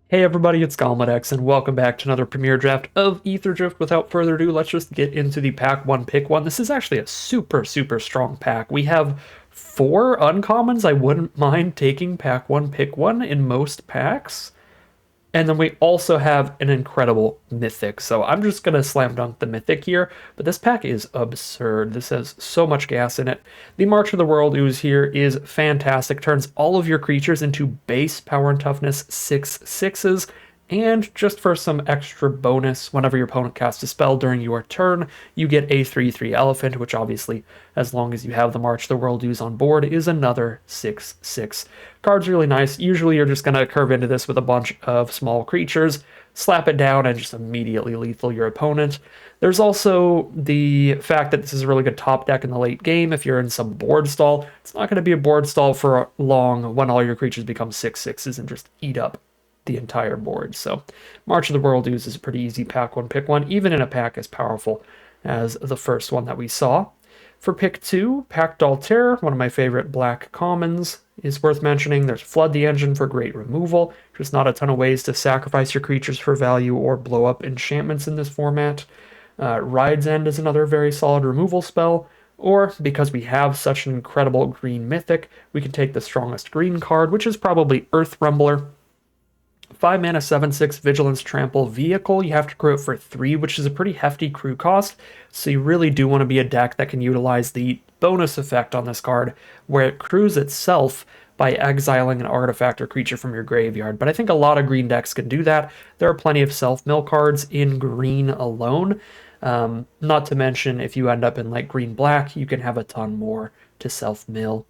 Hey everybody, it's Galmadex, and welcome back to another premiere draft of Aetherdrift. Without further ado, let's just get into the pack one, pick one. This is actually a super strong pack. We have four uncommons I wouldn't mind taking pack one, pick one in most packs. And then we also have an incredible mythic. So I'm just going to slam dunk the mythic here. But this pack is absurd. This has so much gas in it. The March of the World Ooze here is fantastic. Turns all of your creatures into base power and toughness 6/6s. And just for some extra bonus, whenever your opponent casts a spell during your turn, you get a 3/3 elephant, which obviously, as long as you have the March of the World Ooze on board, is another 6/6. Card's really nice. Usually you're just going to curve into this with a bunch of small creatures, slap it down, and just immediately lethal your opponent. There's also the fact that this is a really good top deck in the late game. If you're in some board stall, it's not going to be a board stall for long when all your creatures become 6/6s and just eat up the entire board. So March of the World Ooze is a pretty easy pack one, pick one, even in a pack as powerful as the first one that we saw. For pick two, Pact Altair, one of my favorite black commons, is worth mentioning. There's Flood the Engine for great removal. There's not a ton of ways to sacrifice your creatures for value or blow up enchantments in this format. Ride's End is another very solid removal spell. Or, because we have such an incredible green mythic, we can take the strongest green card, which is probably Earth Rumbler. 5 mana, 7/6 Vigilance Trample vehicle. You have to crew it for 3, which is a pretty hefty crew cost. So you really do want to be a deck that can utilize the bonus effect on this card, where it crews itself by exiling an artifact or creature from your graveyard. But I think a lot of green decks can do that. There are plenty of self-mill cards in green alone. Not to mention, if you end up in like green-black, you can have a ton more to self-mill.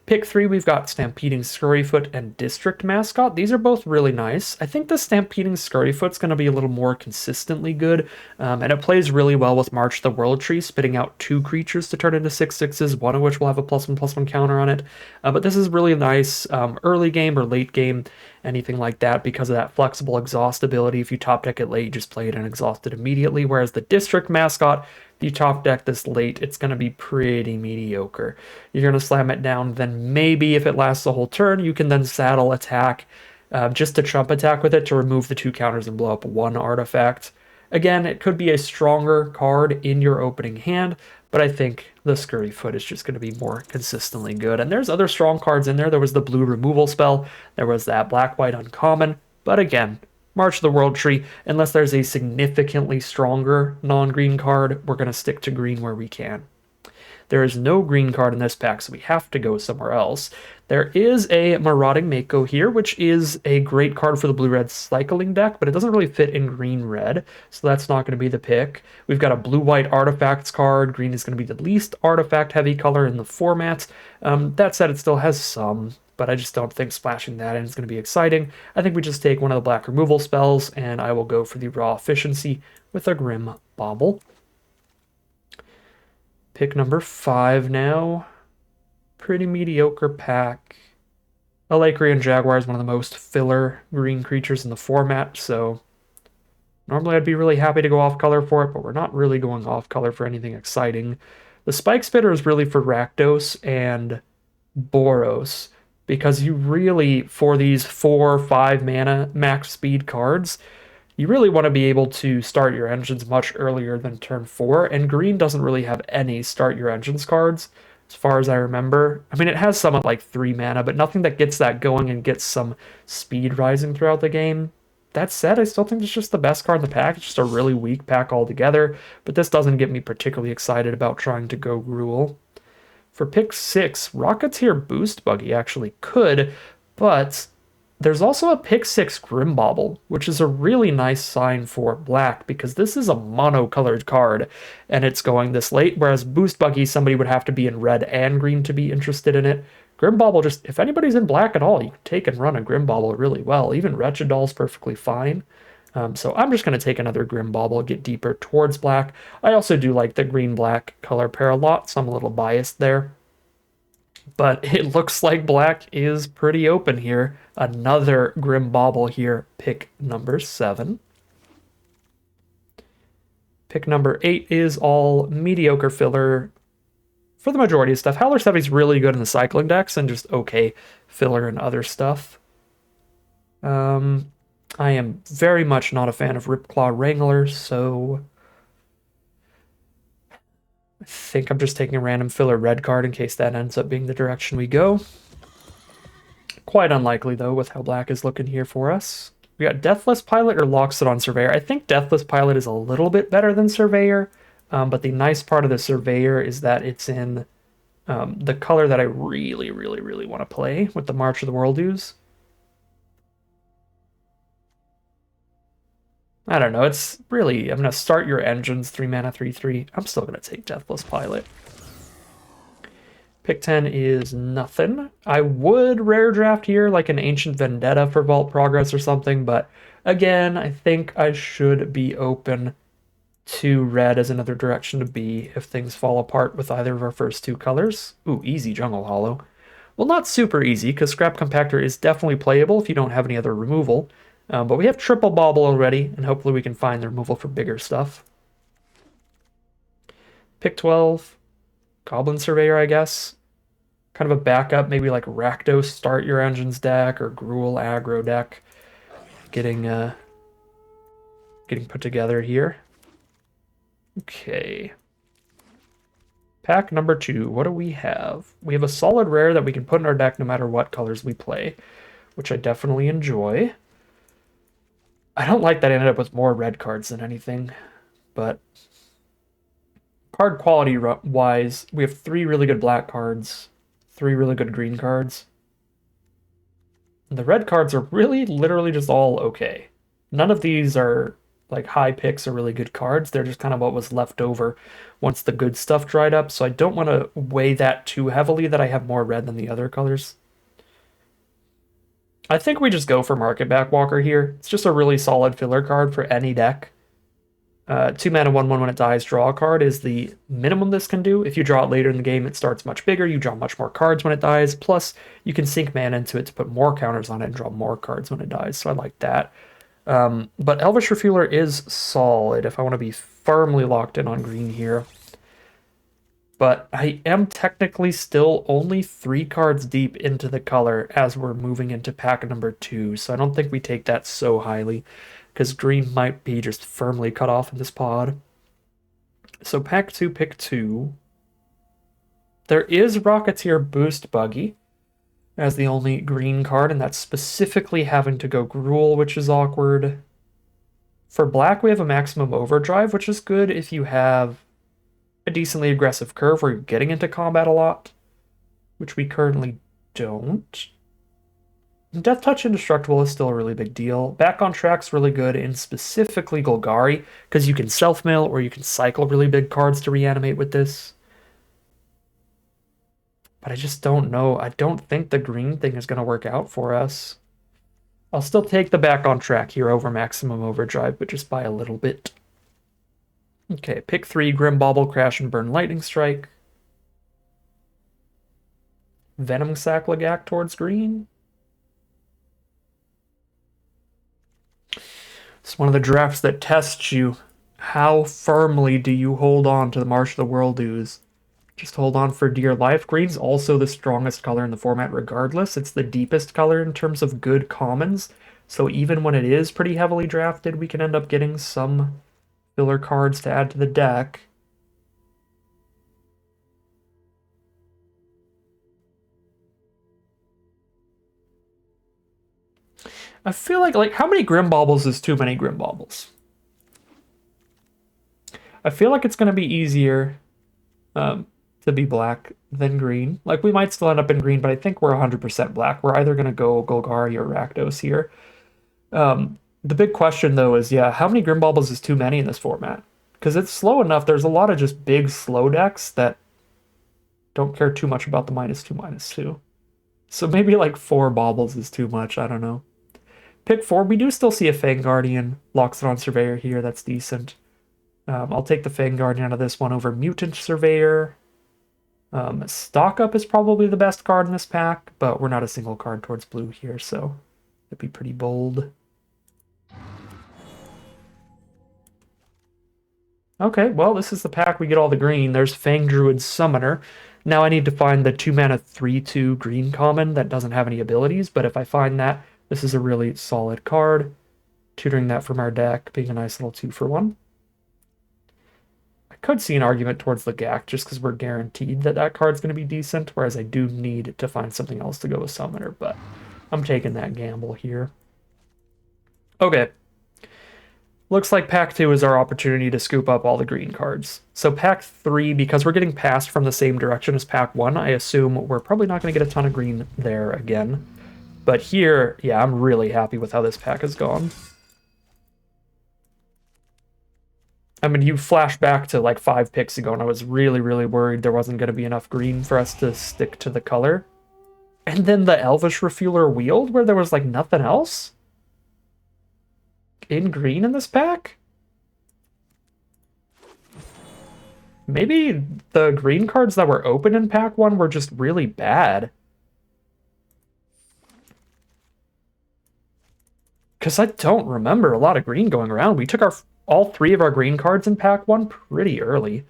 Pick three, we've got Stampeding Scurryfoot and District Mascot. These are both really nice. I think the Stampeding Scurryfoot's going to be a little more consistently good, and it plays really well with March the World Tree, spitting out 2 creatures to turn into 6/6s, one of which will have a +1/+1 counter on it. But this is really nice early game or late game, anything like that, because of that flexible exhaust ability. If you top deck it late, you just play it and exhaust it immediately, whereas the District Mascot, if you top deck this late, it's going to be pretty mediocre. You're going to slam it down, then maybe if it lasts the whole turn, you can then saddle attack just to trump attack with it to remove the 2 counters and blow up 1 artifact. Again, it could be a stronger card in your opening hand, but I think the Scurryfoot is just going to be more consistently good. And there's other strong cards in there. There was the blue removal spell, there was that black-white uncommon, but again, March of the World Tree, unless there's a significantly stronger non-green card, we're going to stick to green where we can. There is no green card in this pack, so we have to go somewhere else. There is a Marauding Mako here, which is a great card for the blue-red cycling deck, but it doesn't really fit in green-red, so that's not going to be the pick. We've got a blue-white artifacts card. Green is going to be the least artifact-heavy color in the format. That said, it still has some, but I just don't think splashing that in is going to be exciting. I think we just take one of the black removal spells, and I will go for the raw efficiency with a Grim Bauble. Pick number 5 now. Pretty mediocre pack. Alacrian Jaguar is one of the most filler green creatures in the format, so normally I'd be really happy to go off color for it, but we're not really going off color for anything exciting. The Spike Spitter is really for Rakdos and Boros, because you really, for these 4-5 mana max speed cards, you really want to be able to start your engines much earlier than turn 4, and green doesn't really have any start your engines cards, as far as I remember. I mean, it has some at like 3 mana, but nothing that gets that going and gets some speed rising throughout the game. That said, I still think it's just the best card in the pack. It's just a really weak pack altogether, but this doesn't get me particularly excited about trying to go Gruul. For pick 6, Rocketeer Boost Buggy actually could, but there's also a pick 6 Grimbauble, which is a really nice sign for black, because this is a mono-colored card, and it's going this late, whereas Boost Buggy, somebody would have to be in red and green to be interested in it. Grimbauble, just, if anybody's in black at all, you can take and run a Grimbauble really well. Even Wretched Doll's perfectly fine. So I'm just going to take another Grimbauble, get deeper towards black. I also do like the green-black color pair a lot, so I'm a little biased there. But it looks like black is pretty open here. Another Grimbauble here, pick number 7. Pick number 8 is all mediocre filler for the majority of stuff. Howler 70 is really good in the cycling decks and just okay filler and other stuff. I am very much not a fan of Ripclaw Wrangler, so I think I'm just taking a random filler red card in case that ends up being the direction we go. Quite unlikely, though, with how black is looking here for us. We got Deathless Pilot or Loxodon Surveyor. I think Deathless Pilot is a little bit better than Surveyor, but the nice part of the Surveyor is that it's in the color that I really, really, really want to play with the March of the World Ooze. I don't know. It's really, I'm going to start your engines, 3 mana, 3/3. I'm still going to take Deathless Pilot. Pick 10 is nothing. I would rare draft here like an Ancient Vendetta for Vault Progress or something, but again, I think I should be open to red as another direction to be if things fall apart with either of our first two colors. Ooh, easy Jungle Hollow. Well, not super easy, because Scrap Compactor is definitely playable if you don't have any other removal. But we have Triple Bauble already, and hopefully we can find the removal for bigger stuff. Pick 12. Goblin Surveyor, I guess. Kind of a backup, maybe like Rakdos Start Your Engines deck or Gruul Aggro deck. Getting put together here. Okay. Pack number 2, what do we have? We have a solid rare that we can put in our deck no matter what colors we play, which I definitely enjoy. I don't like that I ended up with more red cards than anything, but card quality wise, we have 3 really good black cards, 3 really good green cards. The red cards are really literally just all okay. None of these are like high picks or really good cards. They're just kind of what was left over once the good stuff dried up. So I don't want to weigh that too heavily that I have more red than the other colors. I think we just go for Market Backwalker here. It's just a really solid filler card for any deck. 2 mana, 1/1 when it dies, draw a card is the minimum this can do. If you draw it later in the game, it starts much bigger. You draw much more cards when it dies. Plus, you can sink mana into it to put more counters on it and draw more cards when it dies. So I like that. But Elvish Refueler is solid if I want to be firmly locked in on green here. But I am technically still only 3 cards deep into the color as we're moving into pack number 2. So I don't think we take that so highly, because green might be just firmly cut off in this pod. So pack 2, pick 2. There is Rocketeer Boost Buggy as the only green card, and that's specifically having to go Gruul, which is awkward. For black, we have a Maximum Overdrive, which is good if you have a decently aggressive curve where you're getting into combat a lot, which we currently don't. Death Touch Indestructible is still a really big deal. Back on Track's really good in specifically Golgari, because you can self-mill or you can cycle really big cards to reanimate with this. But I just don't know. I don't think the green thing is going to work out for us. I'll still take the Back on Track here over Maximum Overdrive, but just by a little bit. Okay, pick 3, Grim Bauble, Crash and Burn Lightning Strike. Venom Sack Lagak towards green. It's one of the drafts that tests you. How firmly do you hold on to the March of the World Ooze? Just hold on for dear life. Green's also the strongest color in the format regardless. It's the deepest color in terms of good commons. So even when it is pretty heavily drafted, we can end up getting some filler cards to add to the deck. I feel like how many Grim Baubles is too many Grim Baubles? I feel like it's going to be easier to be black than green. Like, we might still end up in green, but I think we're 100% black. We're either going to go Golgari or Rakdos here. The big question, though, is, yeah, how many Grim Baubles is too many in this format? Because it's slow enough. There's a lot of just big, slow decks that don't care too much about the -2/-2. So maybe like 4 Baubles is too much. I don't know. Pick 4. We do still see a Fang Guardian. Loxodon Surveyor here. That's decent. I'll take the Fang Guardian out of this one over Mutant Surveyor. Stock Up is probably the best card in this pack, but we're not a single card towards blue here, so it'd be pretty bold. Okay, well, this is the pack we get all the green. There's Fang Druid Summoner. Now I need to find the 2 mana 3/2 green common that doesn't have any abilities, but if I find that, this is a really solid card. tutoring that from our deck, being a nice little 2-for-1. I could see an argument towards the GAC just because we're guaranteed that that card's going to be decent, whereas I do need to find something else to go with Summoner, but I'm taking that gamble here. Okay. Looks like pack 2 is our opportunity to scoop up all the green cards. So pack 3, because we're getting passed from the same direction as pack 1, I assume we're probably not going to get a ton of green there again. But here, yeah, I'm really happy with how this pack has gone. I mean, you flash back to like 5 picks ago, and I was really, really worried there wasn't going to be enough green for us to stick to the color. And then the Elvish Refueler Wield, where there was like nothing else in green in this pack? Maybe the green cards that were open in pack 1 were just really bad. Because I don't remember a lot of green going around. We took all 3 of our green cards in pack 1 pretty early.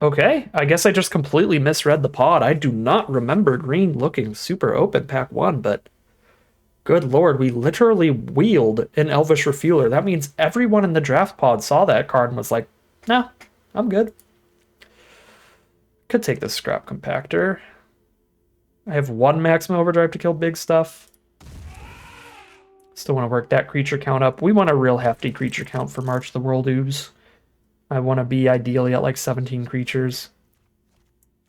Okay, I guess I just completely misread the pod. I do not remember green looking super open pack 1, but good lord, we literally wheeled an Elvish Refueler. That means everyone in the draft pod saw that card and was like, nah, I'm good. Could take this Scrap Compactor. I have 1 maximum overdrive to kill big stuff. Still want to work that creature count up. We want a real hefty creature count for March the World Ooze. I want to be ideally at like 17 creatures.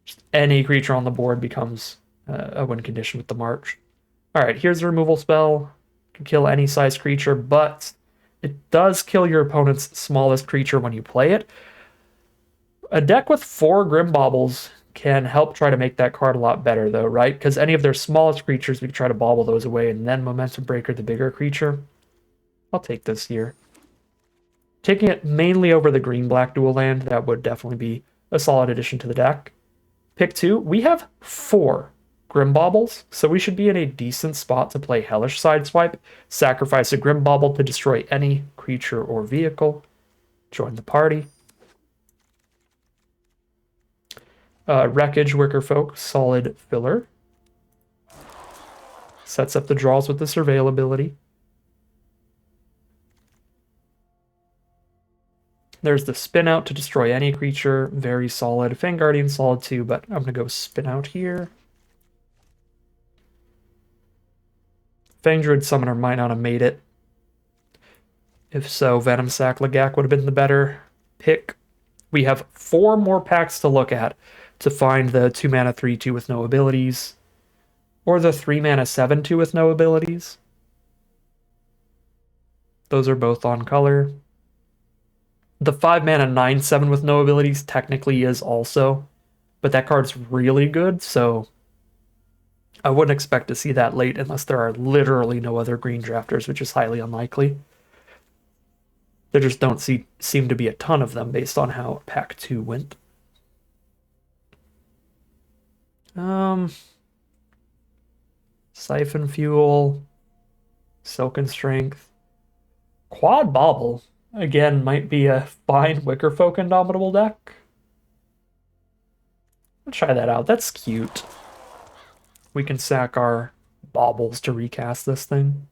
Just any creature on the board becomes a win condition with the March. Alright, here's the removal spell. Can kill any size creature, but it does kill your opponent's smallest creature when you play it. A deck with 4 Grim Baubles can help try to make that card a lot better, though, right? Because any of their smallest creatures, we can try to bauble those away, and then Momentum Breaker, the bigger creature. I'll take this here. Taking it mainly over the green-black dual land, that would definitely be a solid addition to the deck. Pick 2, we have 4 Grim Baubles, so we should be in a decent spot to play Hellish Sideswipe, sacrifice a Grim Bauble to destroy any creature or vehicle, join the party. Wreckage, Wicker Folk, solid filler. Sets up the draws with the Surveil ability. There's the Spin Out to destroy any creature, very solid. Fang Guardian, solid too, but I'm going to go Spin Out here. Fang Druid Summoner might not have made it. If so, Venom Sac Lagak would have been the better pick. We have 4 more packs to look at to find the 2-mana 3/2 with no abilities, or the 3-mana 7/2 with no abilities. Those are both on color. The 5-mana 9/7 with no abilities technically is also, but that card's really good, so I wouldn't expect to see that late unless there are literally no other green drafters, which is highly unlikely. There just don't seem to be a ton of them based on how pack 2 went. Siphon Fuel, Silken Strength, Quad Bauble, again, might be a fine Wicker Folk Indomitable deck. I'll try that out, that's cute. We can sack our baubles to recast this thing.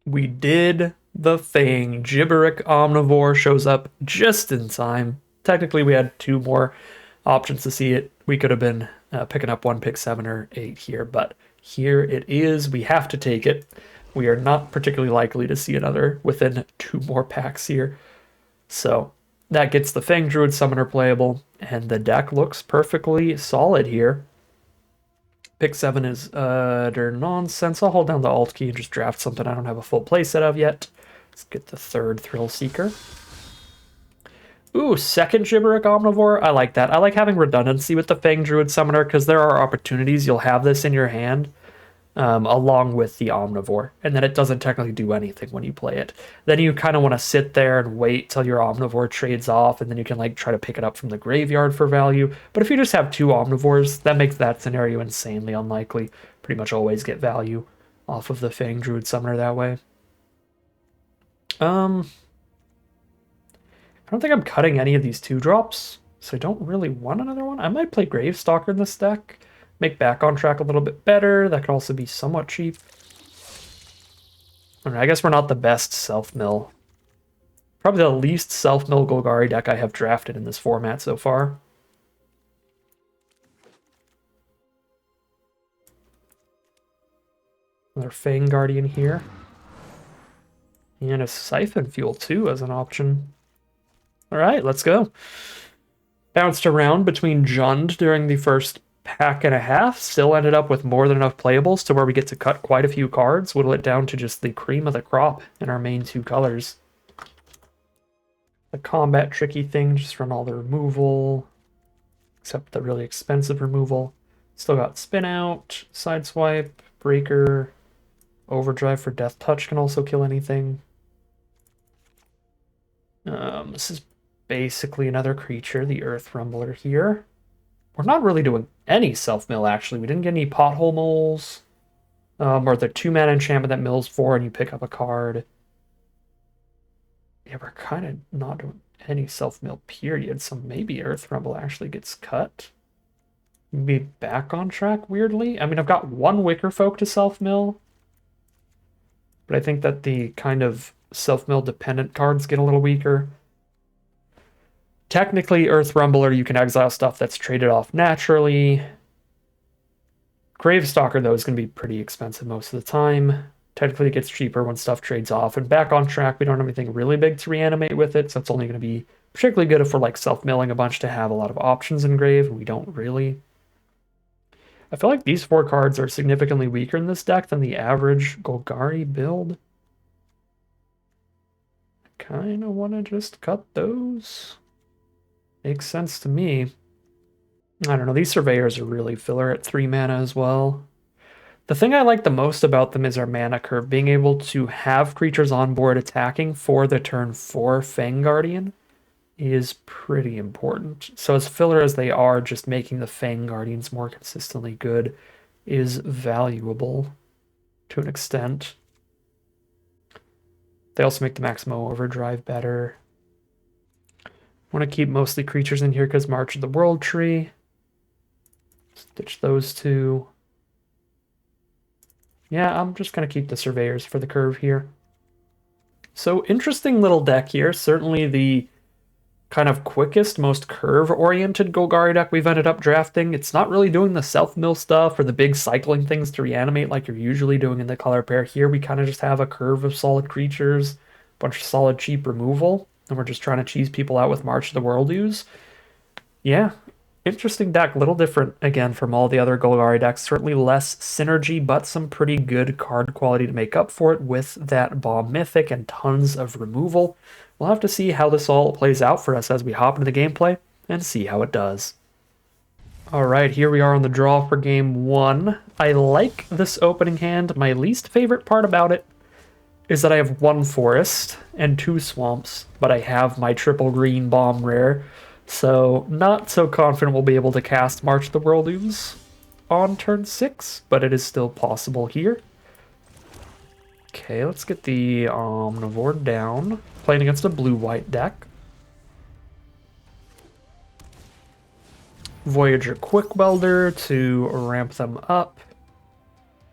We did the thing. Gibberic Omnivore shows up just in time. Technically, we had 2 more options to see it. We could have been picking up 1 pick 7 or 8 here, but here it is. We have to take it. We are not particularly likely to see another within 2 more packs here. So that gets the Fang Druid Summoner playable, and the deck looks perfectly solid here. Pick 7 is utter nonsense. I'll hold down the Alt key and just draft something I don't have a full playset of yet. Let's get the 3rd Thrill Seeker. Ooh, 2nd Gibberic Omnivore. I like that. I like having redundancy with the Fang Druid Summoner because there are opportunities you'll have this in your hand along with the Omnivore, and then it doesn't technically do anything when you play it. Then you kind of want to sit there and wait till your Omnivore trades off, and then you can like try to pick it up from the graveyard for value. But if you just have 2 Omnivores, that makes that scenario insanely unlikely. Pretty much always get value off of the Fang Druid Summoner that way. I don't think I'm cutting any of these 2-drops, so I don't really want another one. I might play Gravestalker in this deck, make Back on Track a little bit better. That could also be somewhat cheap. I guess we're not the best self-mill. Probably the least self-mill Golgari deck I have drafted in this format so far. Another Fang Guardian here. And a Siphon Fuel too as an option. Alright, let's go. Bounced around between Jund during the first pack and a half. Still ended up with more than enough playables to where we get to cut quite a few cards. Whittle it down to just the cream of the crop in our main two colors. The combat tricky thing, just run all the removal. Except the really expensive removal. Still got Spin Out, Sideswipe, Breaker, Overdrive for Death Touch can also kill anything. This is basically another creature, the Earth Rumbler here. We're not really doing any self-mill, actually. We didn't get any Pothole Moles. Or the 2-mana enchantment that mills 4 and you pick up a card. Yeah, we're kind of not doing any self-mill, period. So maybe Earth Rumble actually gets cut. Be back on track, weirdly. I mean, I've got one Wicker Folk to self-mill. But I think that the kind of self-mill dependent cards get a little weaker. Technically, Earth Rumbler, you can exile stuff that's traded off naturally. Gravestalker, though, is going to be pretty expensive most of the time. Technically, it gets cheaper when stuff trades off. And back on track, we don't have anything really big to reanimate with it, so it's only going to be particularly good if we're like self-milling a bunch to have a lot of options in grave, and we don't really. I feel like these 4 cards are significantly weaker in this deck than the average Golgari build. I kind of want to just cut those. Makes sense to me. I don't know, these Surveyors are really filler at 3 mana as well. The thing I like the most about them is our mana curve, being able to have creatures on board attacking for the turn 4 Fang Guardian is pretty important. So as filler as they are, just making the Fang Guardians more consistently good is valuable to an extent. They also make the Maximo Overdrive better. Want to keep mostly creatures in here because March of the World Tree. Ditch those 2. Yeah, I'm just going to keep the Surveyors for the curve here. So interesting little deck here. Certainly the kind of quickest, most curve-oriented Golgari deck we've ended up drafting. It's not really doing the self-mill stuff or the big cycling things to reanimate like you're usually doing in the color pair. Here we kind of just have a curve of solid creatures, a bunch of solid cheap removal. And we're just trying to cheese people out with March of the World Ooze. Yeah, interesting deck. A little different, again, from all the other Golgari decks. Certainly less synergy, but some pretty good card quality to make up for it with that Bomb Mythic and tons of removal. We'll have to see how this all plays out for us as we hop into the gameplay and see how it does. Alright, here we are on the draw for game 1. I like this opening hand. My least favorite part about it is that I have 1 forest and 2 swamps, but I have my triple green bomb rare, so not so confident we'll be able to cast March of the World Ooze on turn 6, but it is still possible here. Okay, let's get the Omnivore down. Playing against a blue-white deck. Voyager Quick Welder to ramp them up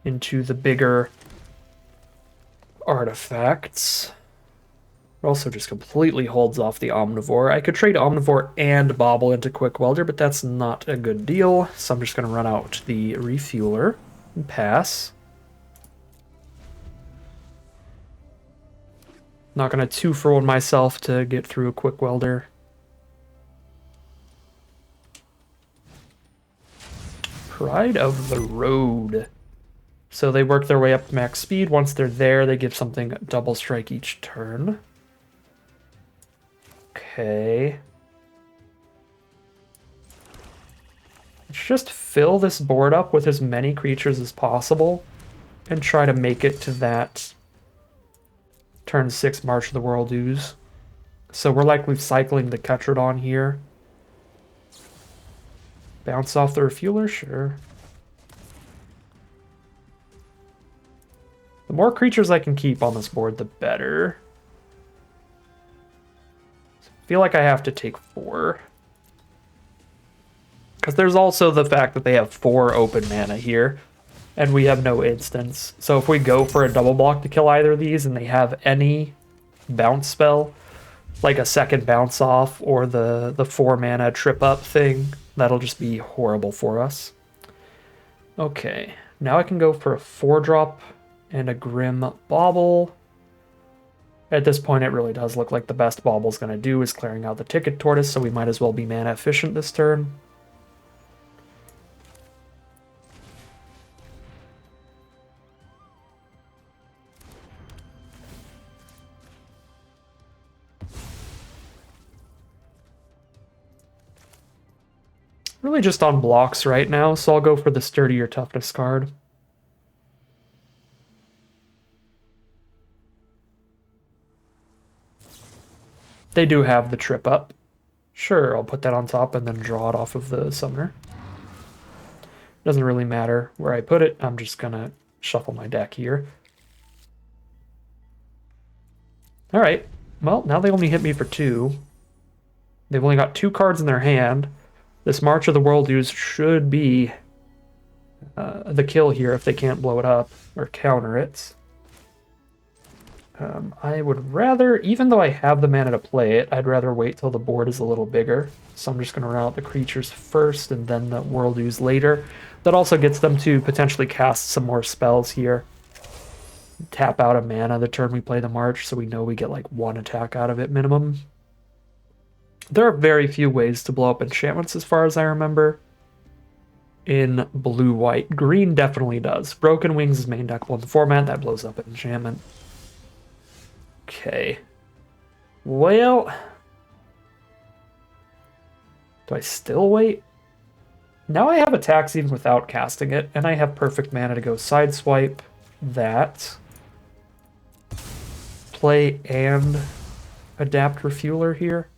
into the bigger artifacts. It also just completely holds off the Omnivore. I could trade Omnivore and Bobble into Quick Welder, but that's not a good deal. So I'm just going to run out the Refueler and pass. Not going to 2-for-1 myself to get through a Quick Welder. Pride of the Road. So they work their way up to max speed. Once they're there, they give something double strike each turn. Okay. Let's just fill this board up with as many creatures as possible and try to make it to that turn 6 March of the World Ooze. So we're likely cycling the Ketrodon here. Bounce off the Refueler, sure. The more creatures I can keep on this board, the better. I feel like I have to take 4. Because there's also the fact that they have 4 open mana here. and we have no instants. So if we go for a double block to kill either of these and they have any bounce spell, like a second bounce off or the 4 mana trip up thing, that'll just be horrible for us. Okay, now I can go for a 4-drop and a Grim Bauble. At this point, it really does look like the best Bauble's going to do is clearing out the Ticket Tortoise, so we might as well be mana efficient this turn. Really just on blocks right now, so I'll go for the Sturdier Toughness card. They do have the trip up. Sure, I'll put that on top and then draw it off of the summoner. Doesn't really matter where I put it, I'm just gonna shuffle my deck here. Alright, well, now they only hit me for 2. They've only got 2 cards in their hand. This March of the World Ooze should be the kill here if they can't blow it up or counter it. I would rather, even though I have the mana to play it, I'd rather wait till the board is a little bigger. So I'm just going to run out the creatures first and then the World Ooze later. That also gets them to potentially cast some more spells here. Tap out a mana the turn we play the March, so we know we get like 1 attack out of it minimum. There are very few ways to blow up enchantments as far as I remember in blue-white. Green definitely does. Broken Wings is main deckable in the format. That blows up an enchantment. Okay. Well, do I still wait? Now I have attacks even without casting it, and I have perfect mana to go Sideswipe that. Play and adapt Refueler here.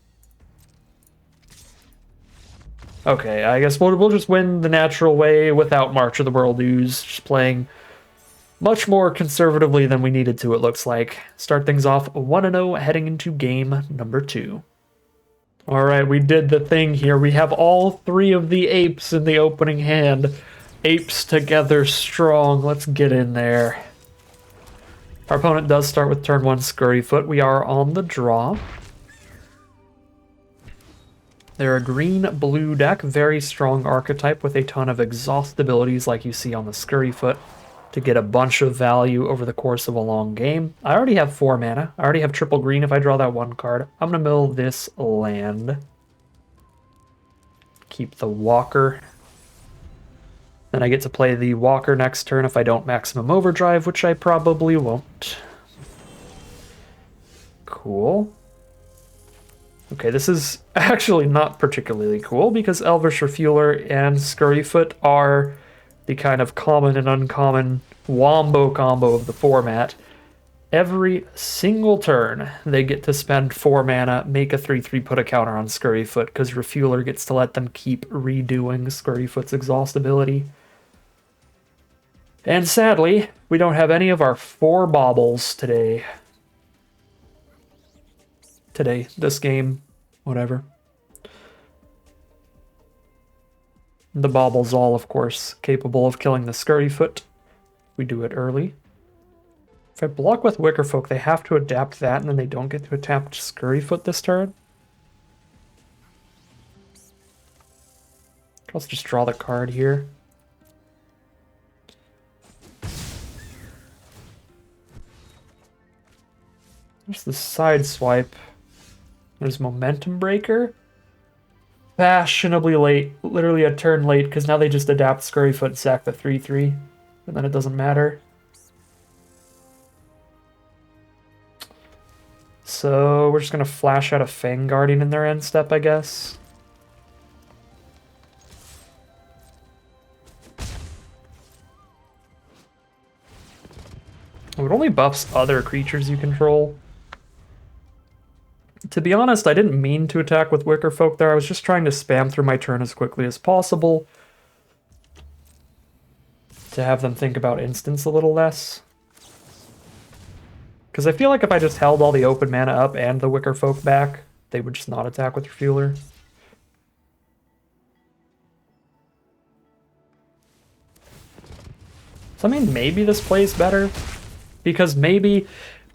Okay, I guess we'll just win the natural way without March of the World Ooze, just playing much more conservatively than we needed to, it looks like. Start things off 1-0 heading into game number 2. Alright, we did the thing here. We have all 3 of the apes in the opening hand. Apes together strong. Let's get in there. Our opponent does start with turn 1 Scurryfoot. We are on the draw. They're a green-blue deck, very strong archetype with a ton of exhaust abilities like you see on the Scurryfoot to get a bunch of value over the course of a long game. I already have 4 mana. I already have triple green if I draw that 1 card. I'm going to mill this land. Keep the Walker. Then I get to play the Walker next turn if I don't Maximum Overdrive, which I probably won't. Cool. Okay, this is actually not particularly cool because Elvish Refueler and Scurryfoot are the kind of common and uncommon wombo combo of the format. Every single turn, they get to spend 4 mana, make a 3/3, put a counter on Scurryfoot, because Refueler gets to let them keep redoing Scurryfoot's exhaust ability. And sadly, we don't have any of our 4 baubles today. This game, whatever. The Bauble's all, of course, capable of killing the Scurryfoot. We do it early. If I block with Wickerfolk, they have to adapt that, and then they don't get to adapt Scurryfoot this turn. Let's just draw the card here. There's the Sideswipe. There's Momentum Breaker. Fashionably late, literally a turn late, because now they just adapt Scurryfoot and sack the 3/3, and then it doesn't matter. So we're just going to flash out a Fang Guardian in their end step, I guess. It only buffs other creatures you control. To be honest, I didn't mean to attack with Wickerfolk there. I was just trying to spam through my turn as quickly as possible to have them think about instants a little less. Because I feel like if I just held all the open mana up and the Wickerfolk back, they would just not attack with Refueler. So I mean, maybe this plays better. Because maybe,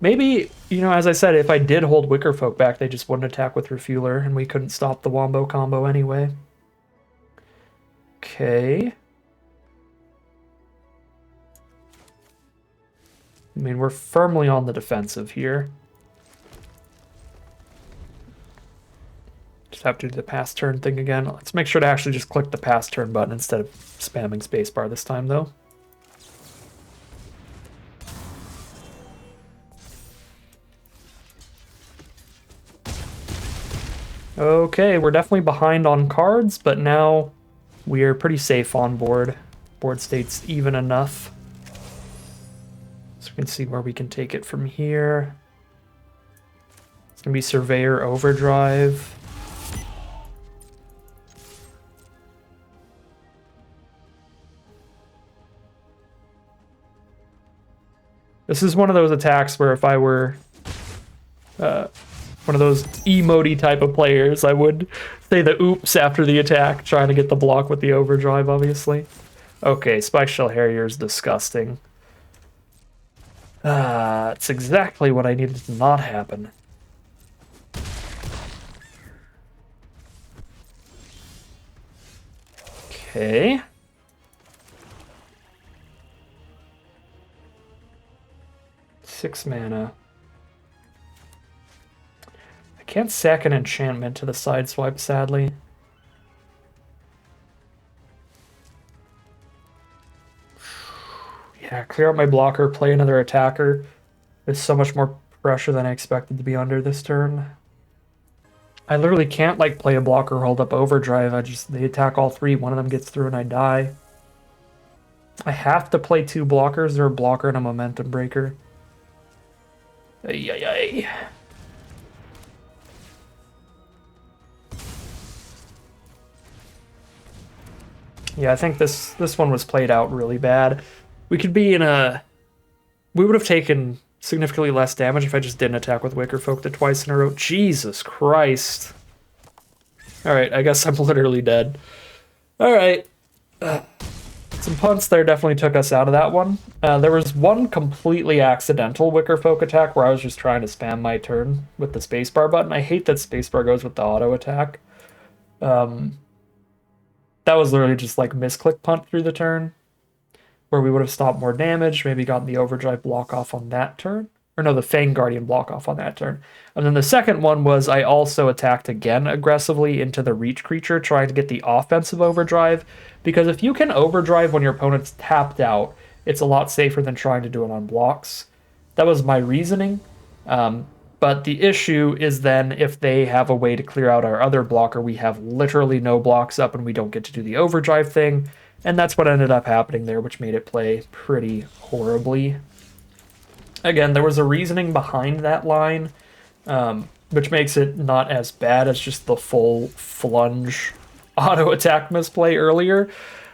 you know, as I said, if I did hold Wicker Folk back, they just wouldn't attack with Refueler, and we couldn't stop the Wombo combo anyway. Okay. I mean, we're firmly on the defensive here. Just have to do the pass turn thing again. Let's make sure to actually just click the pass turn button instead of spamming spacebar this time, though. Okay, we're definitely behind on cards, but now we are pretty safe on board. Board state's even enough. So we can see where we can take it from here. It's going to be Surveyor Overdrive. This is one of those attacks where if I were one of those emoty type of players, I would say the oops after the attack, trying to get the block with the overdrive, obviously. Okay, Spike Shell Harrier is disgusting. It's exactly what I needed to not happen. Okay. Six mana. I can't sack an enchantment to the sideswipe, sadly. Yeah, clear out my blocker, play another attacker. There's so much more pressure than I expected to be under this turn. I literally can't, like, play a blocker, hold up overdrive. They attack all three, one of them gets through and I die. I have to play two blockers. They're a blocker and a momentum breaker. Ay, ay, ay. Yeah, I think this one was played out really bad. We could be in a... We would have taken significantly less damage if I just didn't attack with Wicker Folk twice in a row. Jesus Christ. Alright, I guess I'm literally dead. Alright. Some punts there definitely took us out of that one. There was one completely accidental Wicker Folk attack where I was just trying to spam my turn with the spacebar button. I hate that spacebar goes with the auto attack. That was literally just like misclick punt through the turn, where we would have stopped more damage, maybe gotten the overdrive block off on that turn. Or no, the Fang Guardian block off on that turn. And then the second one was I also attacked again aggressively into the reach creature, trying to get the offensive overdrive. Because if you can overdrive when your opponent's tapped out, it's a lot safer than trying to do it on blocks. That was my reasoning. But the issue is then if they have a way to clear out our other blocker, we have literally no blocks up and we don't get to do the overdrive thing. And that's what ended up happening there, which made it play pretty horribly. Again, there was a reasoning behind that line, which makes it not as bad as just the full flunge auto attack misplay earlier.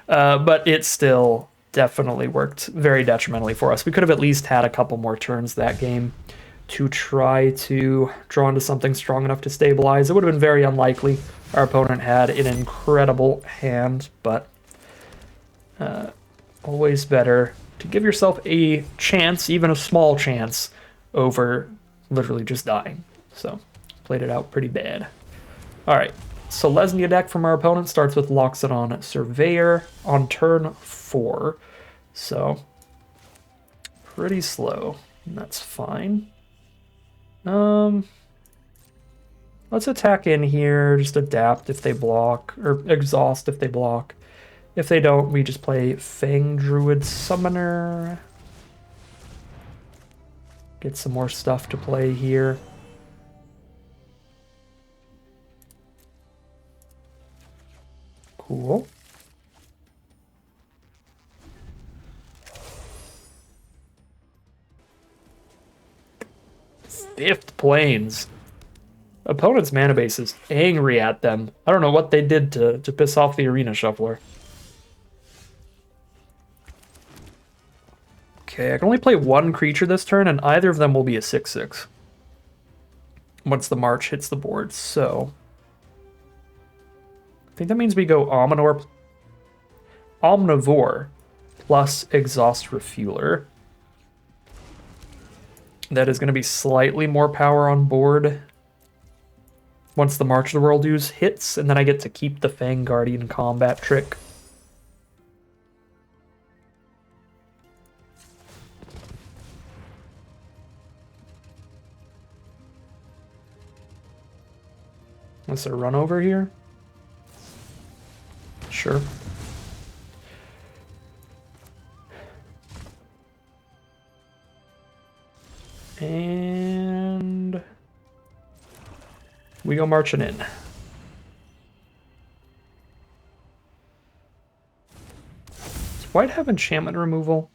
But it still definitely worked very detrimentally for us. We could have at least had a couple more turns that game to try to draw into something strong enough to stabilize. It would have been very unlikely. Our opponent had an incredible hand, but always better to give yourself a chance, even a small chance, over literally just dying. So, played it out pretty bad. Alright, so Lesnia deck from our opponent starts with Loxodon Surveyor on turn 4. So, pretty slow, and that's fine. Let's attack in here, just adapt if they block, or exhaust if they block. If they don't, we just play Fang Druid Summoner. Get some more stuff to play here. Cool. Fifth Plains. Opponent's mana base is angry at them. I don't know what they did to piss off the Arena Shuffler. Okay, I can only play one creature this turn, and either of them will be a 6/6 once the march hits the board, so I think that means we go Omnivore plus exhaust refueler. That is going to be slightly more power on board once the March of the World Ooze hits, and then I get to keep the Fang Guardian combat trick. Is there a run over here? Sure. And we go marching in. Does white have enchantment removal?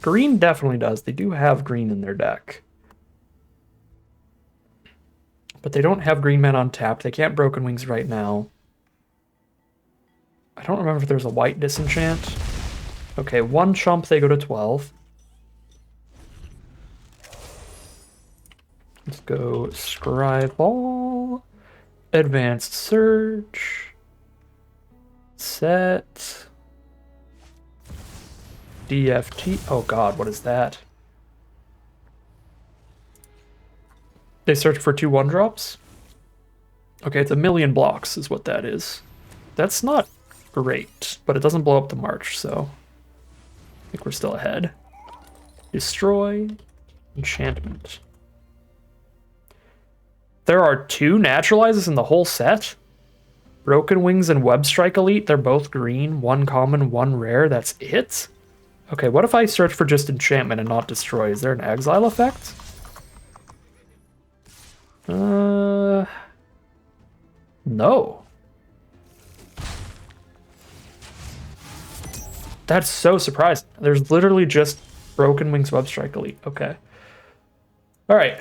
Green definitely does. They do have green in their deck. But they don't have green men on tap. They can't Broken Wings right now. I don't remember if there's a white disenchant. Okay, one chump, they go to 12. Let's go Scry Ball, Advanced Search, Set, DFT. Oh god, what is that? They search for 2 1-drops? Okay, it's 1,000,000 blocks is what that is. That's not great, but it doesn't blow up the March, so I think we're still ahead. Destroy, Enchantment. There are 2 naturalizes in the whole set? Broken Wings and Web Strike Elite, they're both green, 1 common, 1 rare, that's it? Okay, what if I search for just enchantment and not destroy? Is there an exile effect? No. That's so surprising. There's literally just Broken Wings Web Strike Elite. Okay. Alright.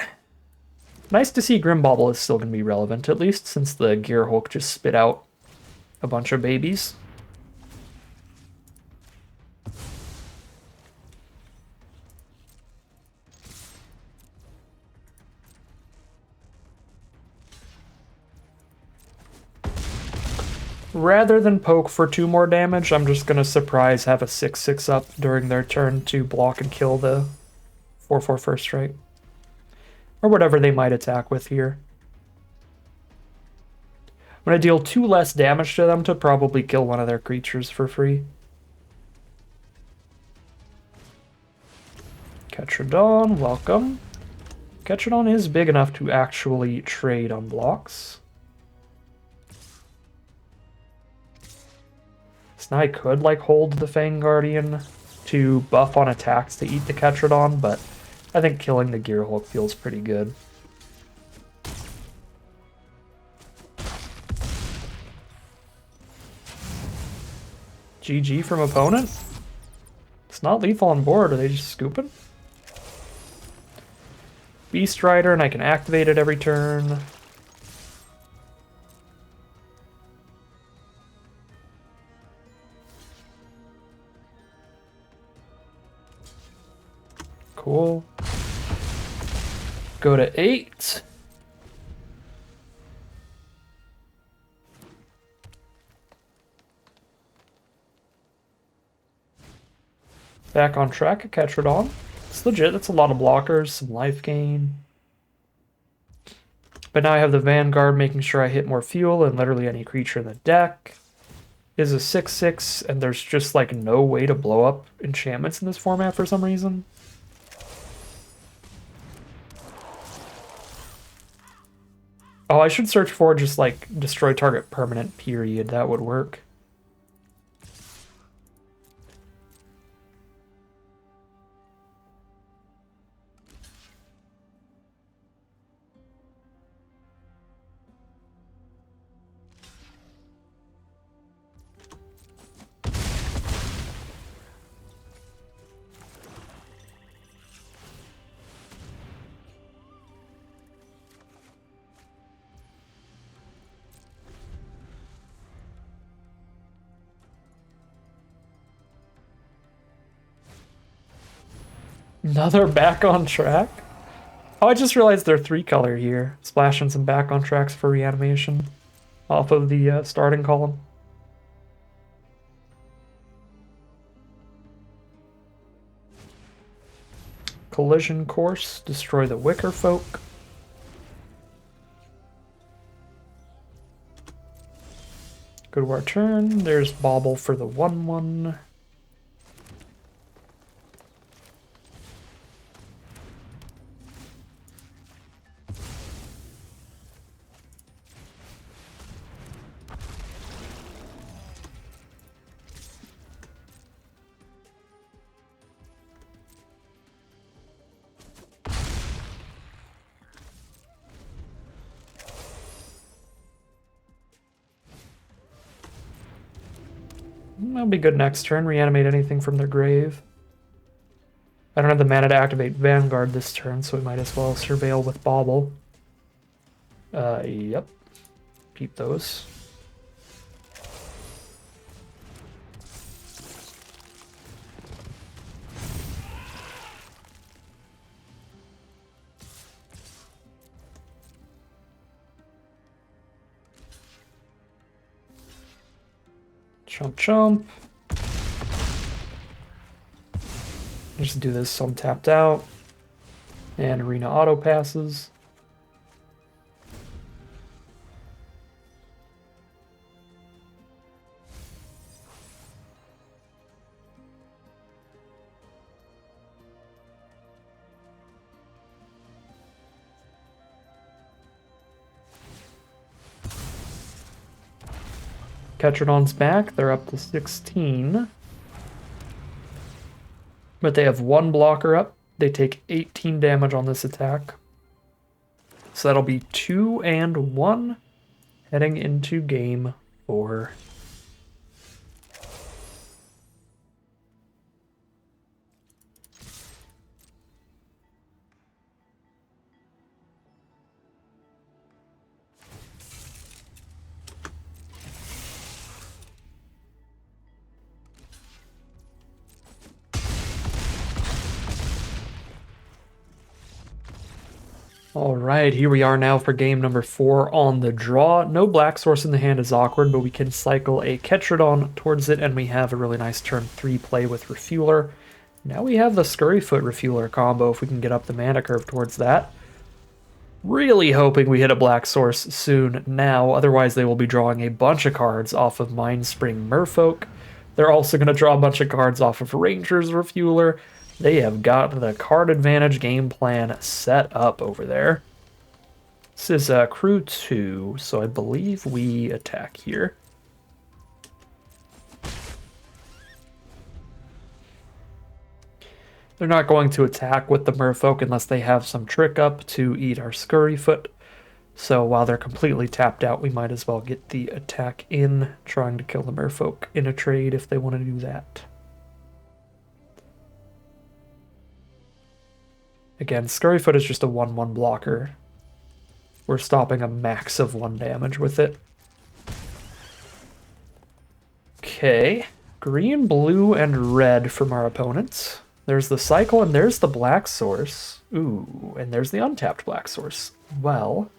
Nice to see Grim Bauble is still going to be relevant, at least, since the Gear Hulk just spit out a bunch of babies. Rather than poke for 2 more damage, I'm just going to surprise have a 6/6 up during their turn to block and kill the 4/4 first strike. Or whatever they might attack with here. I'm going to deal 2 less damage to them to probably kill one of their creatures for free. Ketradon, welcome. Ketradon is big enough to actually trade on blocks. So now I could like hold the Fang Guardian to buff on attacks to eat the Ketradon, but I think killing the Gear Hulk feels pretty good. GG from opponent? It's not lethal on board, are they just scooping? Beast Rider, and I can activate it every turn. Cool. Go to 8. Back on track at Ketradon. It's legit, that's a lot of blockers, some life gain. But now I have the Vanguard making sure I hit more fuel and literally any creature in the deck. Is a 6/6, and there's just like no way to blow up enchantments in this format for some reason. Oh, I should search for just like destroy target permanent period. That would work. Another back on track? Oh, I just realized they're 3-color here. Splashing some back on tracks for reanimation off of the starting column. Collision Course, destroy the Wicker Folk. Go to our turn. There's Bauble for the 1/1. That'll be good next turn. Reanimate anything from their grave. I don't have the mana to activate Vanguard this turn, so we might as well Surveil with Bauble. Yep. Keep those. Chomp chomp. Just do this so I'm tapped out. And Arena auto passes. Ketrodon's back. They're up to 16. But they have one blocker up. They take 18 damage on this attack. So that'll be 2 and 1 heading into game 4. All right, here we are now for game number 4 on the draw. No black source in the hand is awkward, but we can cycle a Ketrodon towards it, and we have a really nice turn 3 play with Refueler. Now we have the Scurryfoot Refueler combo if we can get up the mana curve towards that. Really hoping we hit a black source soon now, otherwise they will be drawing a bunch of cards off of Mindspring Merfolk. They're also going to draw a bunch of cards off of Ranger's Refueler. They have got the card advantage game plan set up over there. This is crew 2, so I believe we attack here. They're not going to attack with the Merfolk unless they have some trick up to eat our Scurryfoot. So while they're completely tapped out, we might as well get the attack in, trying to kill the Merfolk in a trade if they want to do that. Again, Scurryfoot is just a 1/1 blocker. We're stopping a max of 1 damage with it. Okay, green, blue, and red from our opponents. There's the cycle, and there's the black source. Ooh, and there's the untapped black source. Well,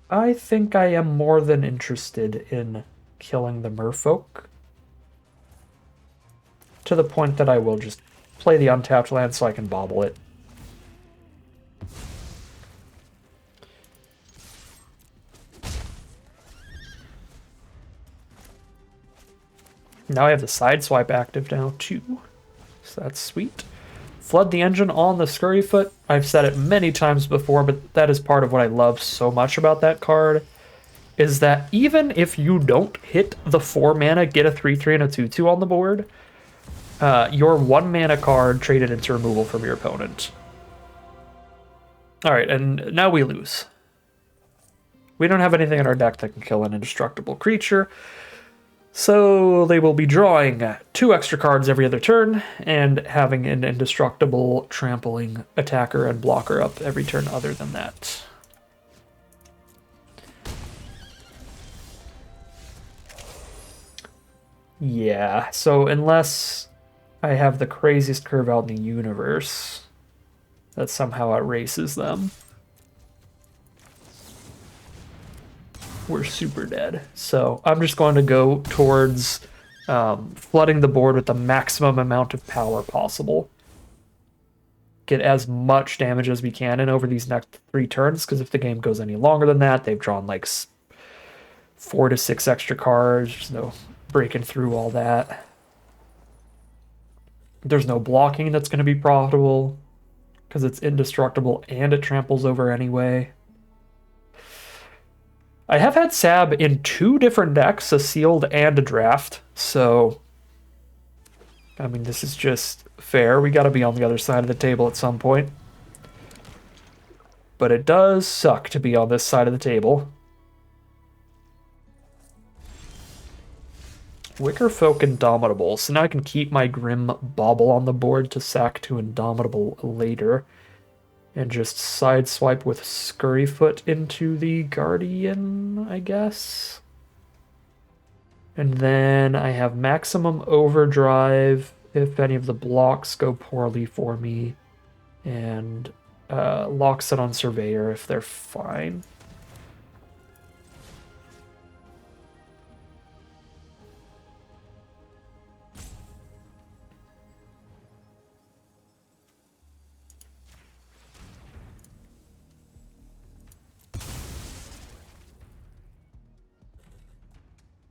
I think I am more than interested in killing the Merfolk. To the point that I will just play the untapped land so I can bobble it. Now I have the Sideswipe active now, too. So that's sweet. Flood the engine on the Scurryfoot. I've said it many times before, but that is part of what I love so much about that card, is that even if you don't hit the 4 mana, get a 3/3 and a 2/2 on the board, your 1 mana card traded into removal from your opponent. Alright, and now we lose. We don't have anything in our deck that can kill an indestructible creature. So they will be drawing 2 extra cards every other turn and having an indestructible trampling attacker and blocker up every turn other than that. Yeah, so unless I have the craziest curve out in the universe that somehow erases them, we're super dead. So I'm just going to go towards flooding the board with the maximum amount of power possible. get as much damage as we can in over these next 3 turns, because if the game goes any longer than that, they've drawn like 4 to 6 extra cards. There's no breaking through all that. There's no blocking that's going to be profitable because it's indestructible and it tramples over anyway. I have had Sab in 2 different decks, a sealed and a draft, so I mean, this is just fair. We got to be on the other side of the table at some point. But it does suck to be on this side of the table. Wickerfolk Indomitable. So now I can keep my Grim Bauble on the board to sack to Indomitable later. And just sideswipe with Scurryfoot into the Guardian, I guess. And then I have Maximum Overdrive if any of the blocks go poorly for me. And Lockset on Surveyor if they're fine.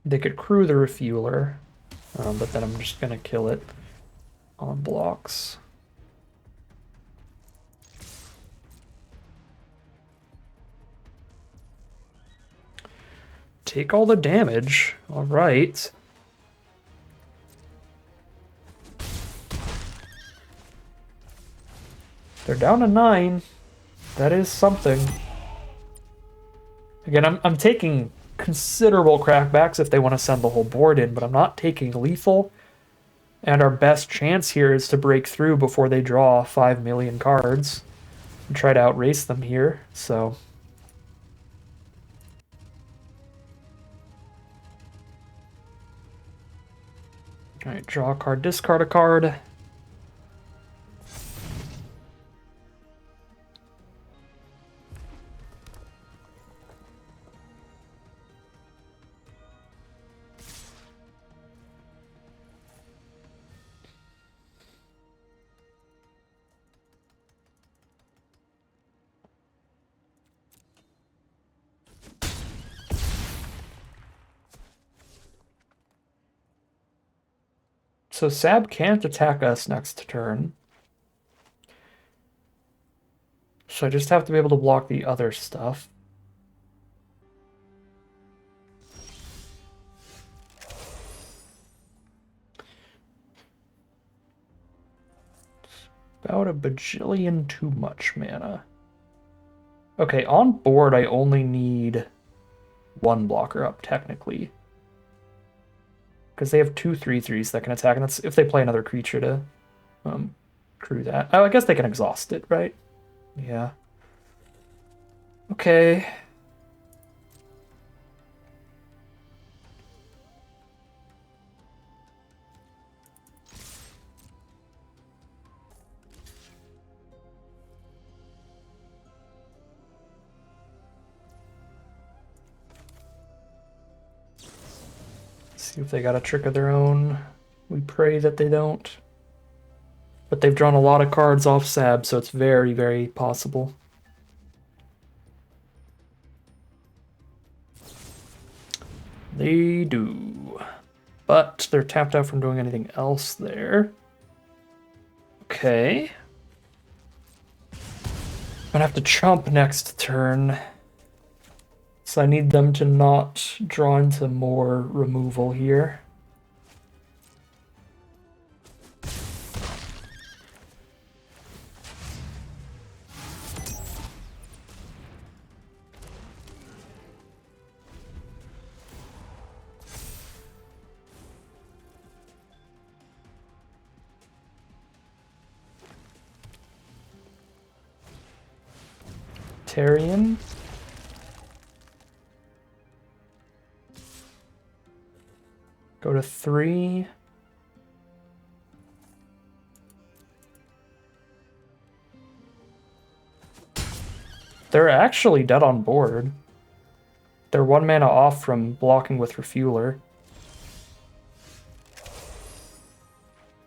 They could crew the Refueler, but then I'm just going to kill it on blocks. Take all the damage. All right. They're down to 9. That is something. Again, I'm taking considerable crackbacks if they want to send the whole board in, but I'm not taking lethal. And our best chance here is to break through before they draw 5 million cards and try to outrace them here, so... Alright, draw a card, discard a card. So Sab can't attack us next turn. So I just have to be able to block the other stuff. About a bajillion too much mana. Okay, on board I only need 1 blocker up, technically. Because they have 2 3/3s that can attack, and that's if they play another creature to crew that. Oh, I guess they can exhaust it, right? Yeah. Okay. See if they got a trick of their own. We pray that they don't. But they've drawn a lot of cards off Sab, so it's very, very possible. They do. But they're tapped out from doing anything else there. Okay. I'm gonna have to chomp next turn. So I need them to not draw into more removal here. Tarian. Go to 3. They're actually dead on board. They're 1 mana off from blocking with Refueler.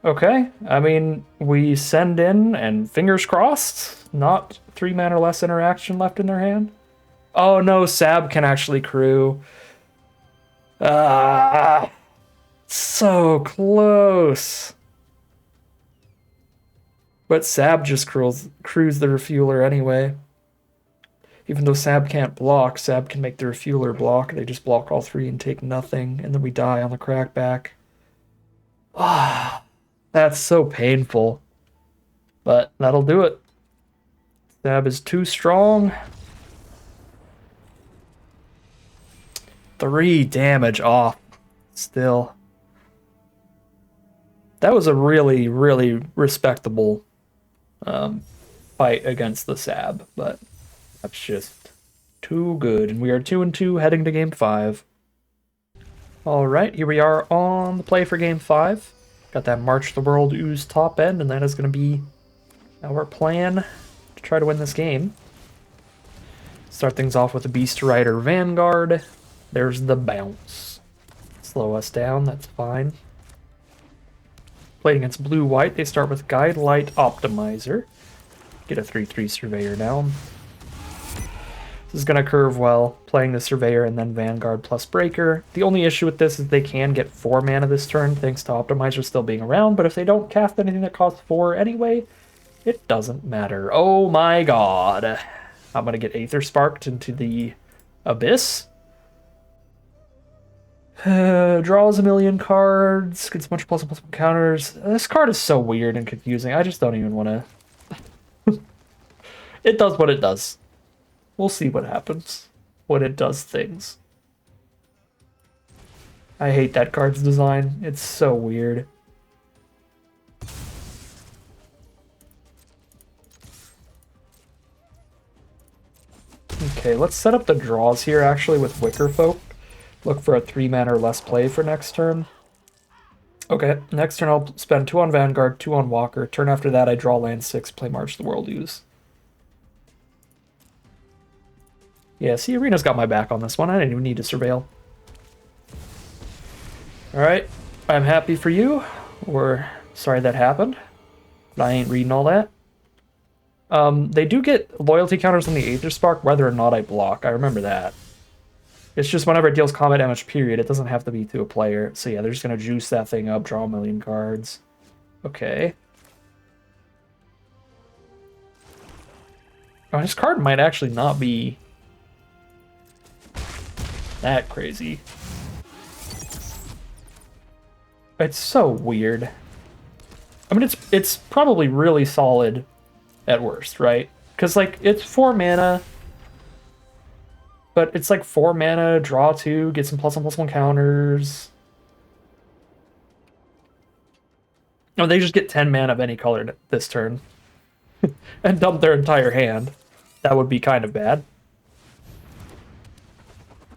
Okay, I mean, we send in, and fingers crossed, not 3 mana or less interaction left in their hand. Oh no, Sab can actually crew. Ah, so close. But Sab just crews the refueler anyway. Even though Sab can't block, Sab can make the refueler block. They just block all three and take nothing, and then we die on the crackback. Ah, that's so painful. But that'll do it. Sab is too strong. 3 damage off. Still. That was a really, really respectable fight against the Sab, but that's just too good. And we are 2-2 heading to game 5. All right, here we are on the play for game 5. Got that March the World Ooze top end, and that is going to be our plan to try to win this game. Start things off with a Beast Rider Vanguard. There's the bounce. Slow us down, that's fine. Played against blue-white, they start with Guide Light Optimizer. Get a 3/3 Surveyor down. This is going to curve well, playing the Surveyor and then Vanguard plus Breaker. The only issue with this is they can get 4 mana this turn, thanks to Optimizer still being around, but if they don't cast anything that costs 4 anyway, it doesn't matter. Oh my god. I'm going to get Aether Sparked into the Abyss. Draws a million cards, gets a bunch of plus and plus counters. This card is so weird and confusing. I just don't even want to... It does what it does. We'll see what happens when it does things. I hate that card's design. It's so weird. Okay, let's set up the draws here actually with Wicker Folk. Look for a 3 mana or less play for next turn. Okay, next turn I'll spend 2 on Vanguard, 2 on Walker. Turn after that I draw land 6, play March the World Ooze. Yeah, see, Arena's got my back on this one. I didn't even need to surveil. Alright, I'm happy for you. Or, sorry that happened. But I ain't reading all that. They do get loyalty counters on the Aether Spark whether or not I block. I remember that. It's just whenever it deals combat damage, period. It doesn't have to be to a player. So yeah, they're just going to juice that thing up, draw a million cards. Okay. Oh, his card might actually not be that crazy. It's so weird. I mean, it's probably really solid at worst, right? Because, like, it's 4 mana, but it's like 4 mana, draw 2, get some +1/+1 counters. Oh, they just get 10 mana of any color this turn and dump their entire hand. That would be kind of bad.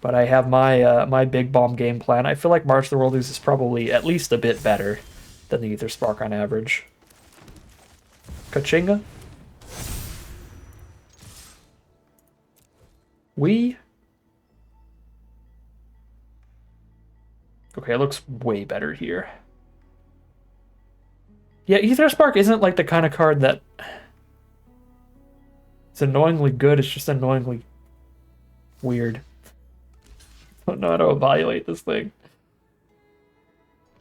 But I have my my big bomb game plan. I feel like March the World Ooze is probably at least a bit better than the Aether Spark on average. Kachinga. Okay, it looks way better here. Yeah, Aether Spark isn't like the kind of card that... It's annoyingly good, it's just annoyingly weird. I don't know how to evaluate this thing.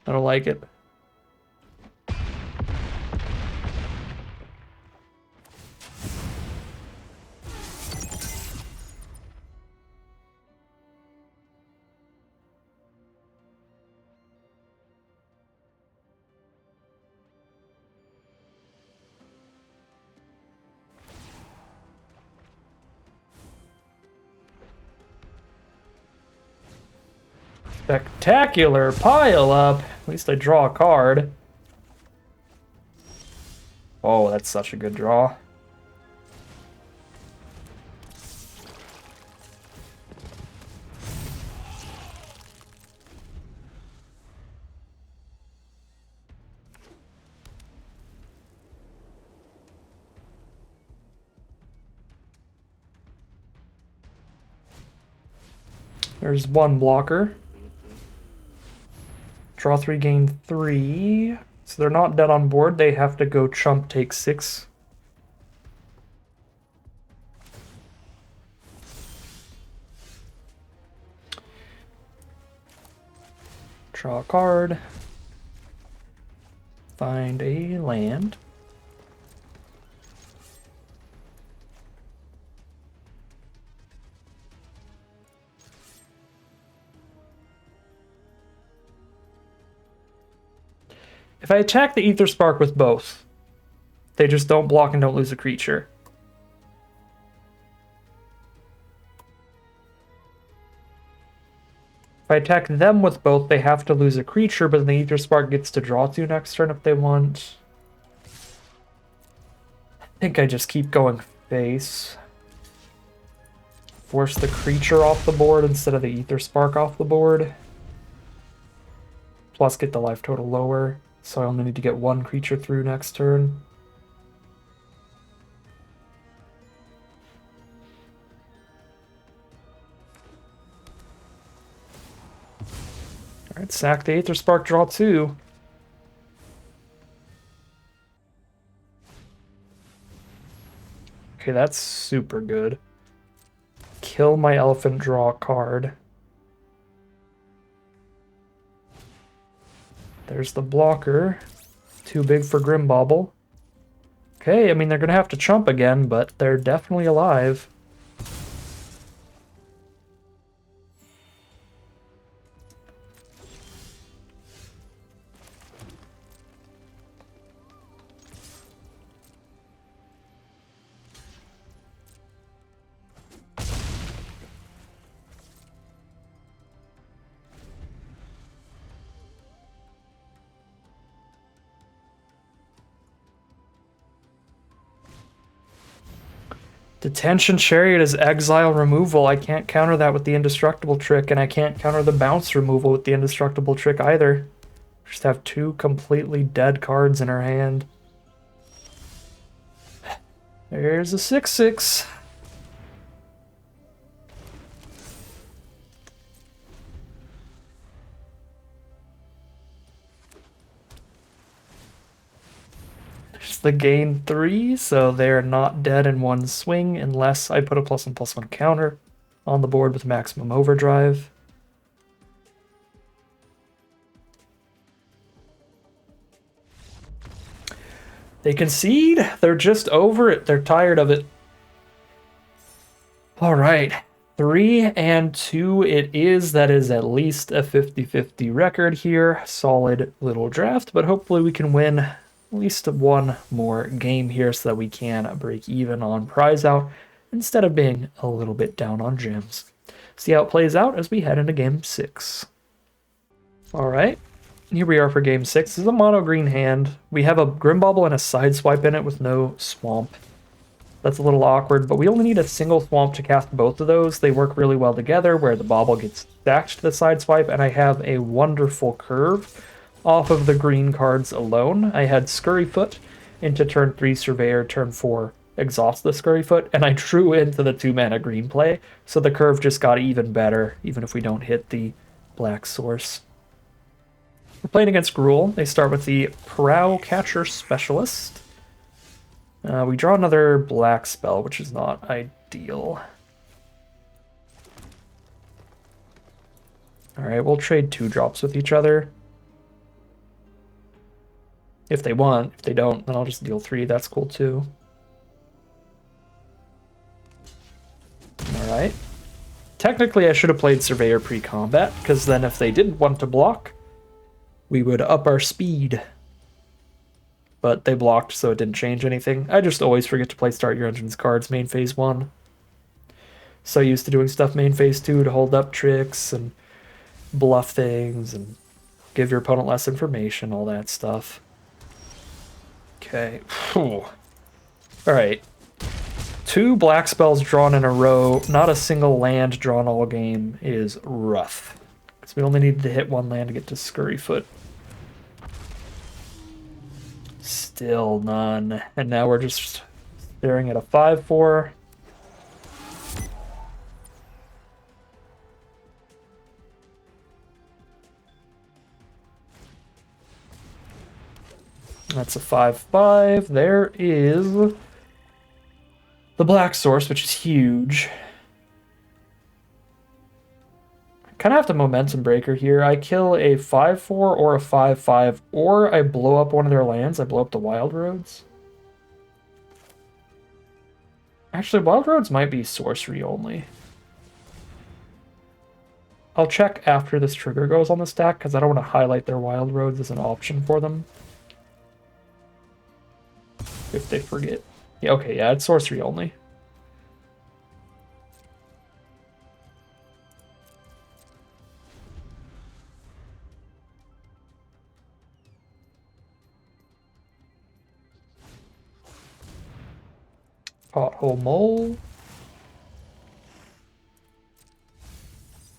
I don't like it. Spectacular pile up. At least I draw a card. Oh, that's such a good draw. There's one blocker. Draw 3, gain 3. So they're not dead on board. They have to go chump take 6. Draw a card. Find a land. If I attack the Ether Spark with both, they just don't block and don't lose a creature. If I attack them with both, they have to lose a creature, but then the Ether Spark gets to draw 2 next turn if they want. I think I just keep going face. Force the creature off the board instead of the Ether Spark off the board. Plus get the life total lower, so I only need to get 1 creature through next turn. Alright, sack the Aether Spark, draw 2. Okay, that's super good. Kill my elephant, draw a card. There's the blocker. Too big for Grimbauble. Okay, I mean, they're going to have to chump again, but they're definitely alive. Detention Chariot is exile removal. I can't counter that with the indestructible trick, and I can't counter the bounce removal with the indestructible trick either. Just have 2 completely dead cards in her hand. There's a 6/6. There's the gain 3, so they're not dead in one swing unless I put a +1/+1 counter on the board with maximum overdrive. They concede. They're just over it. They're tired of it. All right. 3 and 2 it is. That is at least a 50-50 record here. Solid little draft, but hopefully we can win at least 1 more game here so that we can break even on prize out instead of being a little bit down on gems. See how it plays out as we head into game 6. All right. Here we are for game 6. This is a mono green hand. We have a Grimbauble and a Sideswipe in it with no Swamp. That's a little awkward, but we only need a single Swamp to cast both of those. They work really well together, where the Bauble gets stacked to the Sideswipe, and I have a wonderful curve off of the green cards alone. I had Scurryfoot into turn 3 Surveyor, turn 4 Exhaust the Scurryfoot, and I drew into the 2-mana green play, so the curve just got even better, even if we don't hit the black source. We're playing against Gruul. They start with the Prowcatcher Specialist. We draw another black spell, which is not ideal. Alright, we'll trade 2-drops with each other. If they want. If they don't, then I'll just deal 3. That's cool too. Alright. Technically, I should have played Surveyor pre-combat, because then if they didn't want to block, we would up our speed. But they blocked, so it didn't change anything. I just always forget to play Start Your Engines cards main phase 1. So used to doing stuff main phase 2 to hold up tricks and bluff things and give your opponent less information, all that stuff. Okay. Alright. 2 black spells drawn in a row, not a single land drawn all game is rough. Because we only needed to hit 1 land to get to Scurryfoot. Still none. And now we're just staring at a 5/4. That's a 5/5. There is the black source, which is huge. Kind of have to momentum breaker here. I kill a 5/4 or a 5/5, or I blow up one of their lands. I blow up the wild roads. Actually, wild roads might be sorcery only. I'll check after this trigger goes on the stack, because I don't want to highlight their wild roads as an option for them. If they forget. Yeah, okay, yeah, it's sorcery only. Pothole mole.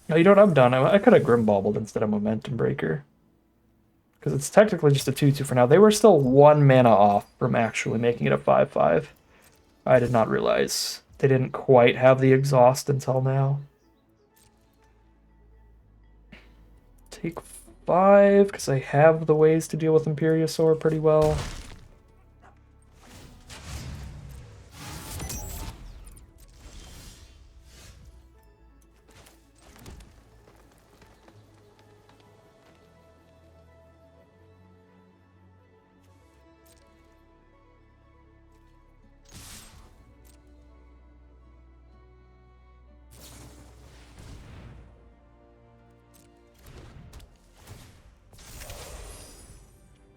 No, you know what? I'm done. I could have Grim Bobbled instead of Momentum Breaker. Because it's technically just a 2/2 for now. They were still 1 mana off from actually making it a 5/5. I did not realize they didn't quite have the exhaust until now. Take 5, because I have the ways to deal with Imperiosaur pretty well.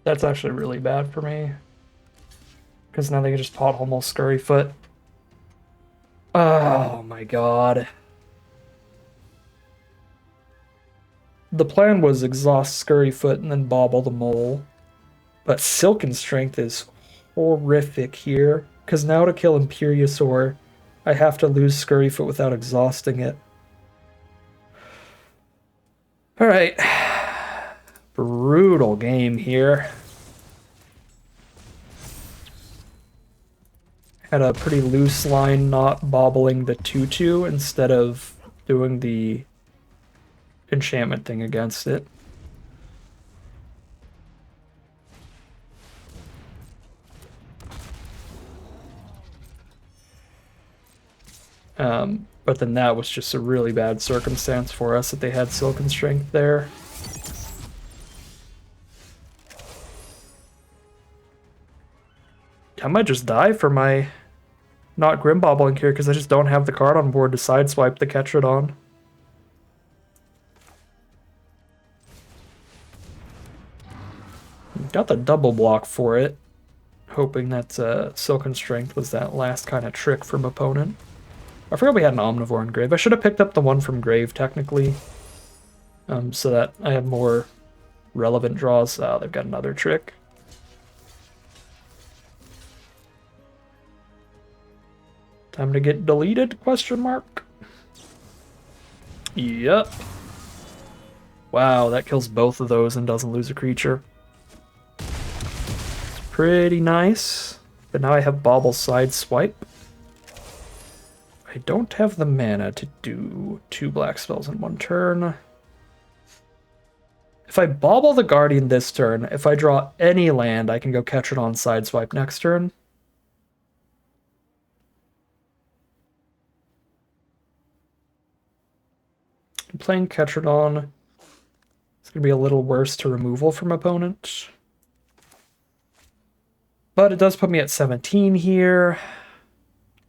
That's actually really bad for me. Because now they can just pothole mole Scurryfoot. Oh my god. The plan was exhaust Scurryfoot and then bobble the mole. But Silken Strength is horrific here. Because now to kill Imperiosaur, I have to lose Scurryfoot without exhausting it. Alright. Brutal game here. Had a pretty loose line not bobbling the 2/2 instead of doing the enchantment thing against it. But then that was just a really bad circumstance for us that they had Silken Strength there. I might just die for my not Grim Bobbling here because I just don't have the card on board to sideswipe the Ketrodon. Got the double block for it, hoping that Silken Strength was that last kind of trick from opponent. I forgot we had an Omnivore in Grave. I should have picked up the one from Grave, technically, so that I have more relevant draws. They've got another trick. Time to get deleted, question mark? Yep. Wow, that kills both of those and doesn't lose a creature. It's pretty nice. But now I have Bobble Sideswipe. I don't have the mana to do 2 black spells in 1 turn. If I Bobble the Guardian this turn, if I draw any land, I can go Ketrodon Sideswipe next turn. I'm playing Ketrodon. It's going to be a little worse to removal from opponent. But it does put me at 17 here,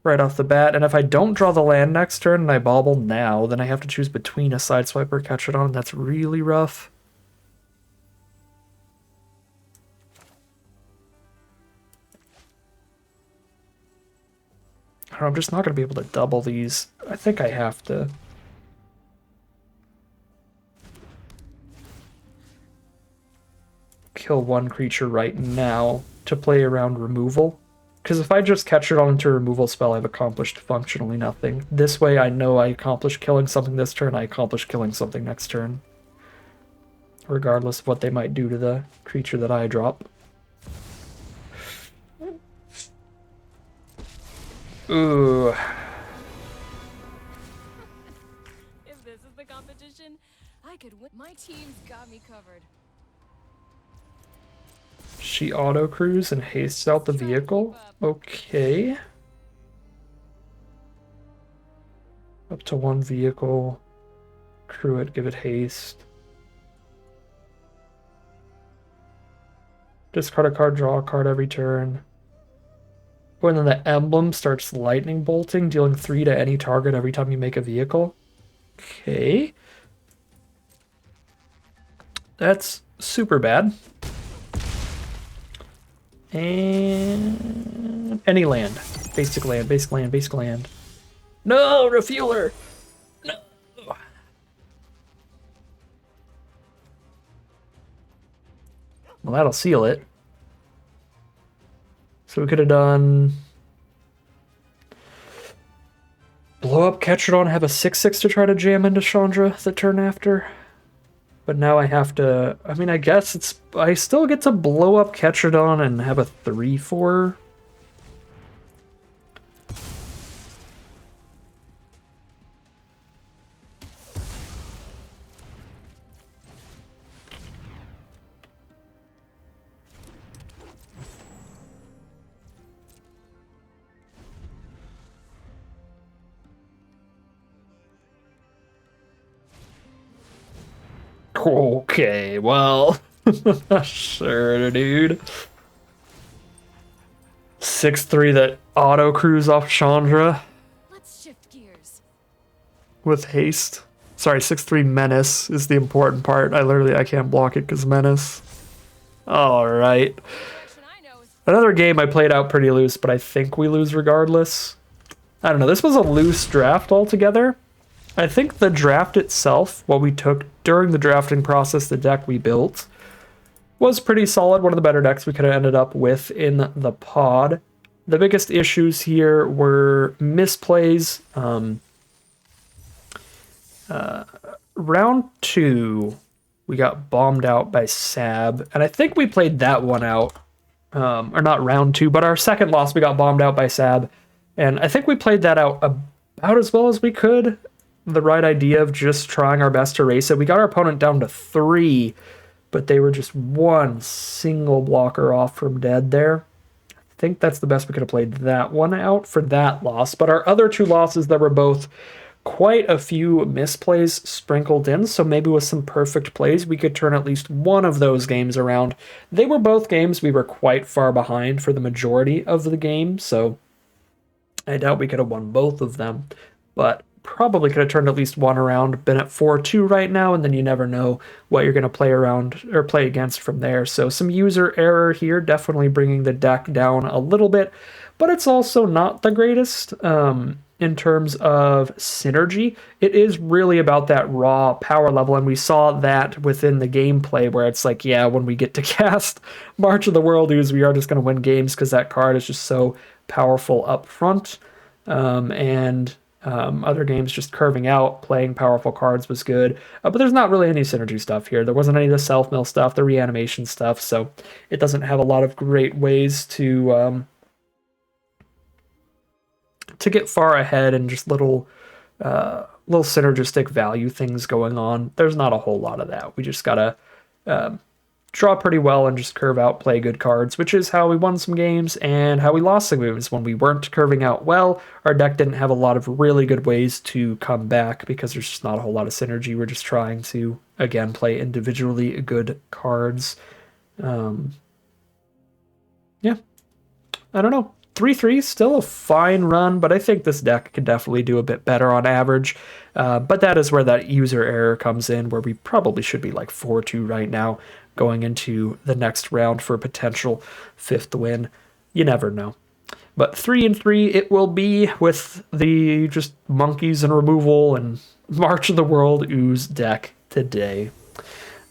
right off the bat. And if I don't draw the land next turn and I bobble now, then I have to choose between a Sideswipe or Ketrodon, and that's really rough. I'm just not going to be able to double these. I think I have to. Kill 1 creature right now to play around removal. Because if I just catch it onto a removal spell, I've accomplished functionally nothing. This way I know I accomplished killing something this turn, I accomplished killing something next turn. Regardless of what they might do to the creature that I drop. Ooh. If this is the competition, I could win. My team's got me covered. She auto crews and hastes out the vehicle. Okay. Up to one vehicle. Crew it, give it haste. Discard a card, draw a card every turn. Oh, and then the emblem starts lightning bolting, dealing 3 to any target every time you make a vehicle. Okay. That's super bad. And any land. Basic land, basic land, basic land. No, refueler! No! Well, that'll seal it. So we could have done blow up Ketradon, have a 6/6 to try to jam into Chandra the turn after. But now I have to, I mean, I guess it's, I still get to blow up Ketradon and have a 3/4. Okay, well, sure, dude. 6/3 that auto cruise off Chandra Let's shift gears. with haste. Sorry, 6/3 menace is the important part. I can't block it because menace. All right. Direction I know is Another game I played out pretty loose, but I think we lose regardless. I don't know. This was a loose draft altogether. I think the draft itself, what we took during the drafting process, the deck we built, was pretty solid. One of the better decks we could have ended up with in the pod. The biggest issues here were misplays. Round 2, we got bombed out by Sab, and I think we played that one out. Or not round 2, but our second loss, we got bombed out by Sab, and I think we played that out about as well as we could. The right idea of just trying our best to race it. We got our opponent down to 3, but they were just one single blocker off from dead there. I think that's the best we could have played that one out for that loss. But our other 2 losses, there were both quite a few misplays sprinkled in, so maybe with some perfect plays, we could turn at least one of those games around. They were both games we were quite far behind for the majority of the game, so I doubt we could have won both of them, but probably could have turned at least one around, been at 4-2 right now, and then you never know what you're going to play around or play against from there. So some user error here, definitely bringing the deck down a little bit, but it's also not the greatest in terms of synergy. It is really about that raw power level, and we saw that within the gameplay where it's like, yeah, when we get to cast March of the World Ooze, we are just going to win games because that card is just so powerful up front. Other games just curving out, playing powerful cards was good. But there's not really any synergy stuff here. There wasn't any of the self-mill stuff, the reanimation stuff, so it doesn't have a lot of great ways to get far ahead and just little synergistic value things going on. There's not a whole lot of that. We just gotta draw pretty well and just curve out, play good cards, which is how we won some games and how we lost some games. When we weren't curving out well, our deck didn't have a lot of really good ways to come back because there's just not a whole lot of synergy. We're just trying to, again, play individually good cards. Yeah, I don't know. 3/3 still a fine run, but I think this deck can definitely do a bit better on average. But that is where that user error comes in, where we probably should be like 4-2 right now, going into the next round for a potential 5th win. You never know. But 3-3 it will be with the just monkeys and removal and March of the World Ooze deck today.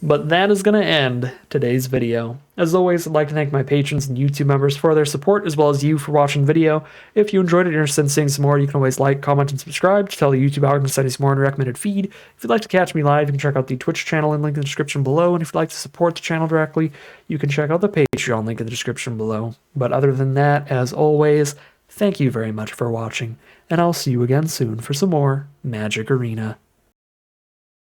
But that is going to end today's video. As always, I'd like to thank my patrons and YouTube members for their support, as well as you for watching the video. If you enjoyed it and you're interested in seeing some more, you can always like, comment, and subscribe to tell the YouTube algorithm to send you some more in the recommended feed. If you'd like to catch me live, you can check out the Twitch channel and link in the description below. And if you'd like to support the channel directly, you can check out the Patreon link in the description below. But other than that, as always, thank you very much for watching, and I'll see you again soon for some more Magic Arena.